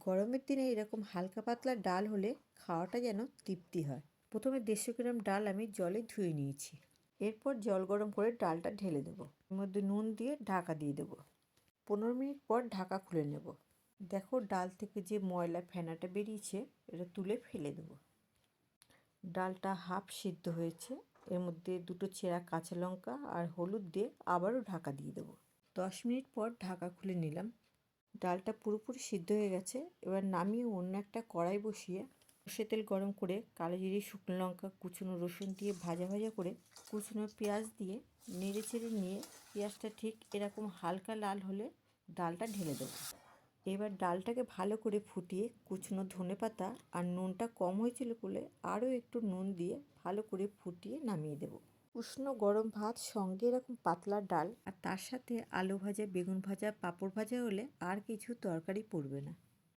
গরমের দিনে এরকম হালকা পাতলা ডাল হলে খাওয়াটা যেন তৃপ্তি হয়। প্রথমে 150 গ্রাম ডাল আমি জলে ধুয়ে নিয়েছি। এরপর জল গরম করে ডালটা ঢেলে দেবো। এর মধ্যে নুন দিয়ে ঢাকা দিয়ে দেবো। 15 মিনিট পর ঢাকা খুলে নেব। দেখো ডাল থেকে যে ময়লা ফেনাটা বেরিয়েছে এটা তুলে ফেলে দেবো। ডালটা হাফ সিদ্ধ হয়েছে। এর মধ্যে 2টো চেরা কাঁচা লঙ্কা আর হলুদ দিয়ে আবারও ঢাকা দিয়ে দেবো। 10 মিনিট পর ঢাকা খুলে নিলাম। ডালটা পুরোপুরি সিদ্ধ হয়ে গেছে। এবার নামিয়ে অন্য একটা কড়াই বসিয়ে সর্ষে তেল গরম করে কালো জিরে, শুকনো লঙ্কা, কুচনো রসুন দিয়ে ভাজা ভাজা করে কুচনো পেঁয়াজ দিয়ে নেড়ে চেড়ে নিয়ে পেঁয়াজটা ঠিক এরকম হালকা লাল হলে ডালটা ঢেলে দেবো। এবার ডালটাকে ভালো করে ফুটিয়ে কুচনো ধনেপাতা আর নুনটা কম হয়েছিল বলে আরও একটু নুন দিয়ে ভালো করে ফুটিয়ে নামিয়ে দেবো। উষ্ণ গরম ভাত সঙ্গে এরকম পাতলা ডাল আর তার সাথে আলু ভাজা, বেগুন ভাজা, পাঁপড় ভাজা হলে আর কিছু তরকারি পড়বে না।